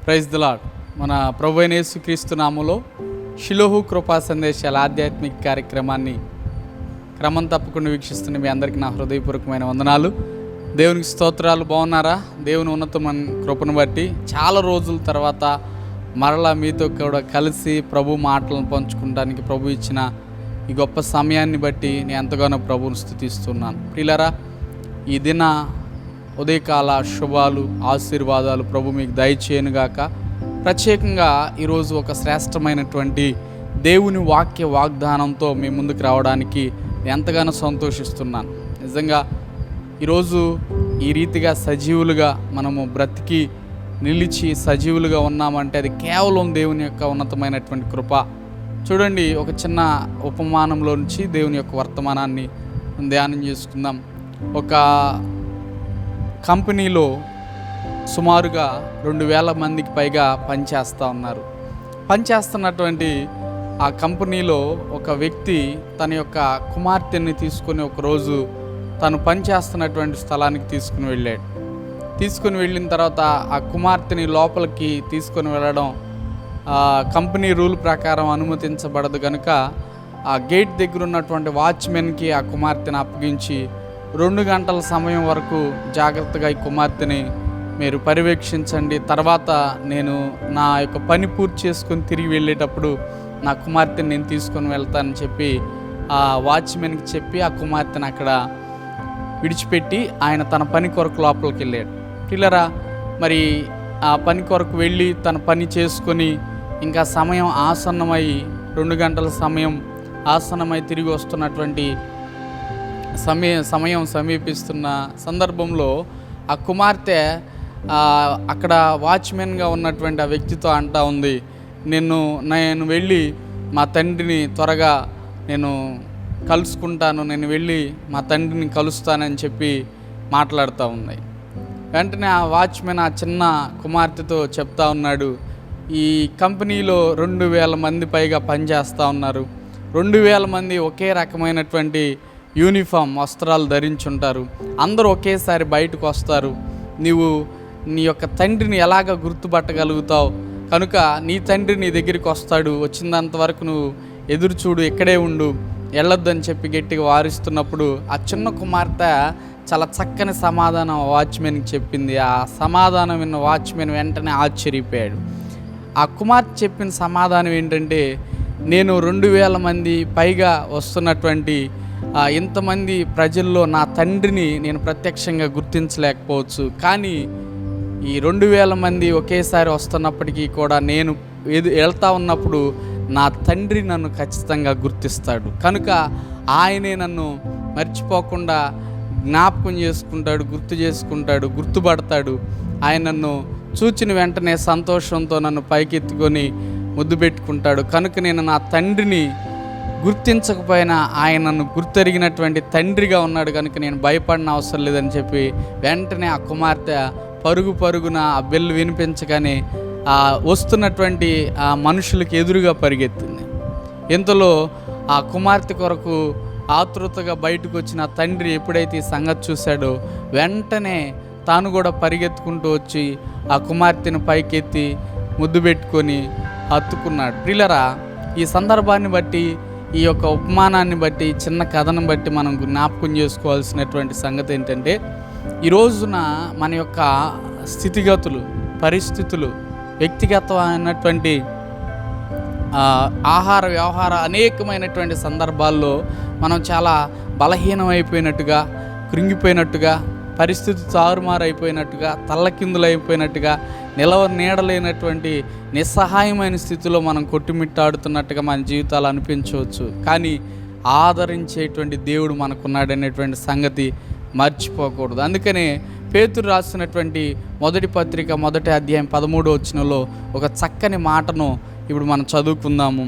Praise the lord. మన ప్రభు అయిన యేసుక్రీస్తు నామములో షిలోహు కృపా సందేశాల ఆధ్యాత్మిక కార్యక్రమాన్ని క్రమం తప్పకుండా వీక్షిస్తున్న మీ అందరికీ నా హృదయపూర్వకమైన వందనాలు. దేవునికి స్తోత్రాలు. బాగున్నారా? దేవుని ఉన్నతమైన కృపను బట్టి చాలా రోజుల తర్వాత మరలా మీతో కూడా కలిసి ప్రభు మాటలను పంచుకోవడానికి ప్రభు ఇచ్చిన ఈ గొప్ప సమయాన్ని బట్టి నేను ఎంతగానో ప్రభువును స్తుతిస్తున్నాను. ప్రియులారా, ఈ దిన ఉదయకాల శుభాలు ఆశీర్వాదాలు ప్రభు మీకు దయచేయనుగాక. ప్రత్యేకంగా ఈరోజు ఒక శ్రేష్టమైనటువంటి దేవుని వాక్య వాగ్దానంతో మీ ముందుకు రావడానికి ఎంతగానో సంతోషిస్తున్నాను. నిజంగా ఈరోజు ఈ రీతిగా సజీవులుగా మనము బ్రతికి నిలిచి సజీవులుగా ఉన్నామంటే అది కేవలం దేవుని యొక్క ఉన్నతమైనటువంటి కృప. చూడండి, ఒక చిన్న ఉపమానంలో నుంచి దేవుని యొక్క వర్తమానాన్ని ధ్యానం చేసుకుందాం. ఒక కంపెనీలో సుమారుగా 2000 మందికి పైగా పనిచేస్తూ ఉన్నారు. పనిచేస్తున్నటువంటి ఆ కంపెనీలో ఒక వ్యక్తి తన యొక్క కుమార్తెని తీసుకొని ఒకరోజు తను పనిచేస్తున్నటువంటి స్థలానికి తీసుకుని వెళ్ళిన తర్వాత ఆ కుమార్తెని లోపలికి తీసుకొని వెళ్ళడం కంపెనీ రూల్ ప్రకారం అనుమతించబడదు కనుక ఆ గేట్ దగ్గర ఉన్నటువంటి వాచ్మెన్కి ఆ కుమార్తెను అప్పగించి 2 గంటల సమయం వరకు జాగ్రత్తగా ఈ కుమార్తెని మీరు పర్యవేక్షించండి, తర్వాత నేను నా యొక్క పని పూర్తి చేసుకొని తిరిగి వెళ్ళేటప్పుడు నా కుమార్తెని నేను తీసుకొని వెళ్తానని చెప్పి ఆ వాచ్మెన్కి చెప్పి ఆ కుమార్తెను అక్కడ విడిచిపెట్టి ఆయన తన పని కొరకు లోపలికి వెళ్ళాడు. పిల్లరా, మరి ఆ పని కొరకు వెళ్ళి తన పని చేసుకొని ఇంకా సమయం ఆసన్నమై 2 గంటల సమయం ఆసన్నమై తిరిగి వస్తున్నటువంటి సమయం సమీపిస్తున్న సందర్భంలో ఆ కుమార్తె అక్కడ వాచ్మెన్గా ఉన్నటువంటి ఆ వ్యక్తితో అంటా ఉంది, నేను వెళ్ళి మా తండ్రిని త్వరగా నేను కలుసుకుంటాను, నేను వెళ్ళి మా తండ్రిని కలుస్తానని చెప్పి మాట్లాడుతూ ఉంది. వెంటనే ఆ వాచ్మెన్ ఆ చిన్న కుమార్తెతో చెప్తా ఉన్నాడు, ఈ కంపెనీలో 2000 మంది పైగా పనిచేస్తూ ఉన్నారు. 2000 మంది ఒకే రకమైనటువంటి యూనిఫామ్ వస్త్రాలు ధరించుంటారు. అందరూ ఒకేసారి బయటకు వస్తారు. నీవు నీ యొక్క తండ్రిని ఎలాగ గుర్తుపట్టగలుగుతావు? కనుక నీ తండ్రి నీ దగ్గరికి వస్తాడు, వచ్చినంత వరకు నువ్వు ఎదురు చూడు, ఇక్కడే ఉండు, వెళ్ళొద్దని చెప్పి గట్టిగా వారిస్తున్నప్పుడు ఆ చిన్న కుమార్తె చాలా చక్కని సమాధానం వాచ్మెన్కి చెప్పింది. ఆ సమాధానం విన్న వాచ్మెన్ వెంటనే ఆశ్చర్యపోయాడు. ఆ కుమార్తె చెప్పిన సమాధానం ఏంటంటే, నేను 2000 మంది పైగా వస్తున్నటువంటి ఇంతమంది ప్రజల్లో నా తండ్రిని నేను ప్రత్యక్షంగా గుర్తించలేకపోవచ్చు, కానీ ఈ 2000 మంది ఒకేసారి వస్తున్నప్పటికీ కూడా నేను వెళ్తా ఉన్నప్పుడు నా తండ్రి నన్ను ఖచ్చితంగా గుర్తిస్తాడు. కనుక ఆయనే నన్ను మర్చిపోకుండా జ్ఞాపకం చేసుకుంటాడు, గుర్తు చేసుకుంటాడు, గుర్తుపడతాడు. ఆయన నన్ను చూచిన వెంటనే సంతోషంతో నన్ను పైకెత్తుకొని ముద్దు పెట్టుకుంటాడు. కనుక నేను నా తండ్రిని గుర్తించకపోయినా ఆయన నన్ను గుర్తెరిగినటువంటి తండ్రిగా ఉన్నాడు, కనుక నేను భయపడిన అవసరం లేదని చెప్పి వెంటనే ఆ కుమార్తె పరుగున ఆ బెల్ వినిపించగానే వస్తున్నటువంటి ఆ మనుషులకి ఎదురుగా పరిగెత్తింది. ఇంతలో ఆ కుమార్తె కొరకు ఆతృతగా బయటకు వచ్చిన తండ్రి ఎప్పుడైతే ఈ సంగతి చూశాడో వెంటనే తాను కూడా పరిగెత్తుకుంటూ వచ్చి ఆ కుమార్తెను పైకెత్తి ముద్దు పెట్టుకొని హత్తుకున్నాడు. ప్రియులారా, ఈ సందర్భాన్ని బట్టి, ఈ యొక్క ఉపమానాన్ని బట్టి, చిన్న కథను బట్టి మనం జ్ఞాపకం చేసుకోవాల్సినటువంటి సంగతి ఏంటంటే, ఈ రోజున మన యొక్క స్థితిగతులు, పరిస్థితులు, వ్యక్తిగతమైనటువంటి ఆహార వ్యవహార అనేకమైనటువంటి సందర్భాల్లో మనం చాలా బలహీనమైపోయినట్టుగా, కృంగిపోయినట్టుగా, పరిస్థితి తారుమారైపోయినట్టుగా, తల్లకిందులైపోయినట్టుగా, నీడలేనటువంటి నిస్సహాయమైన స్థితిలో మనం కొట్టుమిట్టాడుతున్నట్టుగా మన జీవితాలు అనిపించవచ్చు. కానీ ఆదరించేటువంటి దేవుడు మనకున్నాడనేటువంటి సంగతి మర్చిపోకూడదు. అందుకనే పేతురు రాసినటువంటి మొదటి పత్రిక 1వ అధ్యాయం 13వ వచనంలో ఒక చక్కని మాటను ఇప్పుడు మనం చదువుకుందాము.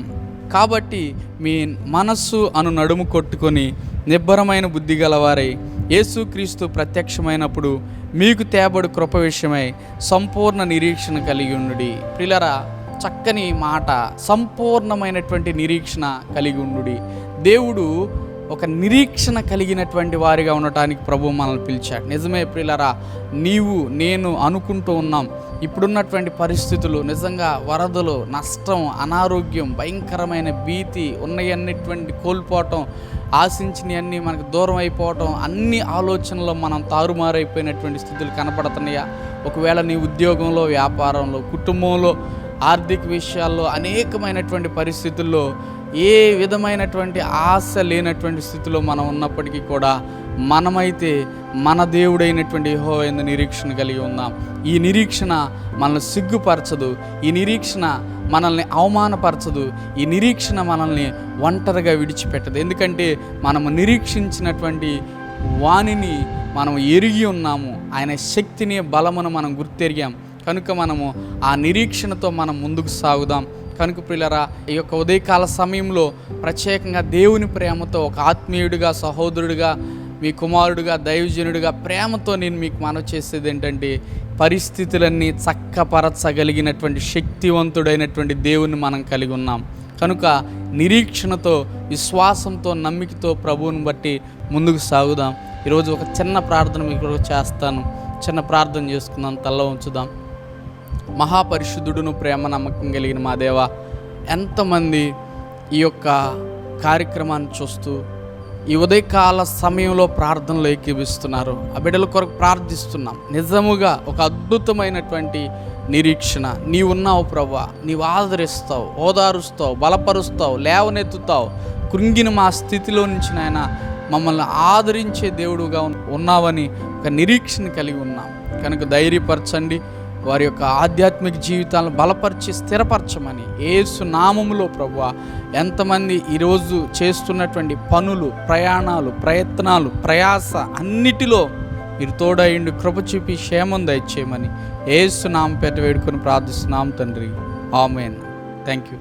కాబట్టి మీ మనస్సు అను నడుము కొట్టుకొని నిబ్బరమైన బుద్ధి గలవారై యేసుక్రీస్తు ప్రత్యక్షమైనప్పుడు మీకు తేబడు కృప విషయమై సంపూర్ణ నిరీక్షణ కలిగి ఉండుడి. ప్రియులారా, చక్కని మాట, సంపూర్ణమైనటువంటి నిరీక్షణ కలిగి ఉండుడి. దేవుడు ఒక నిరీక్షణ కలిగినటువంటి వారిగా ఉండటానికి ప్రభు మనల్ని పిలిచాడు. నిజమే ప్రియులారా, నీవు నేను అనుకుంటూ ఉన్నాం ఇప్పుడున్నటువంటి పరిస్థితులు నిజంగా వరదలు, నష్టం, అనారోగ్యం, భయంకరమైన భీతి, ఉన్నవన్నిటువంటి కోల్పోవటం, ఆశించినవన్నీ మనకు దూరం అయిపోవటం, అన్ని ఆలోచనలో మనం తారుమారైపోయినటువంటి స్థితులు కనపడుతున్నాయా? ఒకవేళ నీ ఉద్యోగంలో, వ్యాపారంలో, కుటుంబంలో, ఆర్థిక విషయాల్లో అనేకమైనటువంటి పరిస్థితుల్లో ఏ విధమైనటువంటి ఆశ లేనటువంటి స్థితిలో మనం ఉన్నప్పటికీ కూడా మనమైతే మన దేవుడైనటువంటి యెహోవా యందు నిరీక్షణ కలిగి ఉందాం. ఈ నిరీక్షణ మనల్ని సిగ్గుపరచదు, ఈ నిరీక్షణ మనల్ని అవమానపరచదు, ఈ నిరీక్షణ మనల్ని ఒంటరిగా విడిచిపెట్టదు. ఎందుకంటే మనము నిరీక్షించినటువంటి వాణిని మనం ఎరిగి ఉన్నాము, ఆయన శక్తిని, బలమును మనం గుర్తెరిగాం. కనుక మనము ఆ నిరీక్షణతో మనం ముందుకు సాగుదాం. కనుక ప్రియులారా, ఈ యొక్క ఉదయకాల సమయంలో ప్రత్యేకంగా దేవుని ప్రేమతో ఒక ఆత్మీయుడిగా, సహోదరుడిగా, మీ కుమారుడిగా, దైవజనుడిగా ప్రేమతో నేను మీకు మనవి చేసేది ఏంటంటే, పరిస్థితులన్నీ చక్కపరచగలిగినటువంటి శక్తివంతుడైనటువంటి దేవుని మనం కలిగి ఉన్నాం. కనుక నిరీక్షణతో, విశ్వాసంతో, నమ్మికతో ప్రభువుని బట్టి ముందుకు సాగుదాం. ఈరోజు ఒక చిన్న ప్రార్థన మీకు చేస్తాను. చిన్న ప్రార్థన చేసుకుందాం, తల్ల ఉంచుదాం. మహాపరిశుద్ధుడును, ప్రేమ నమ్మకం కలిగిన మా దేవా, ఎంతమంది ఈ యొక్క కార్యక్రమాన్ని చూస్తూ ఈ ఉదయకాల సమయంలో ప్రార్థనలు ఏకీభిస్తున్నారు. ఆ బిడ్డల కొరకు ప్రార్థిస్తున్నాం. నిజముగా ఒక అద్భుతమైనటువంటి నిరీక్షణ నీవున్నావు ప్రభువా. నీవు ఆదరిస్తావు, ఓదారుస్తావు, బలపరుస్తావు, లేవనెత్తుతావు. కృంగిన మా స్థితిలో నుంచి నాయన మమ్మల్ని ఆదరించే దేవుడుగా ఉన్నావని ఒక నిరీక్షణ కలిగి ఉన్నాం. కనుక ధైర్యపరచండి, వారి యొక్క ఆధ్యాత్మిక జీవితాలను బలపరిచి స్థిరపరచమని యేసు నామములో ప్రభువా. ఎంతమంది ఈరోజు చేస్తున్నటువంటి పనులు, ప్రయాణాలు, ప్రయత్నాలు, ప్రయాస అన్నిటిలో మీరు తోడైండి, కృప చూపి క్షేమం దయచేయమని యేసు నామం పేట వేడుకొని ప్రార్థిస్తున్నాం తండ్రి. ఆమేన్. Thank you.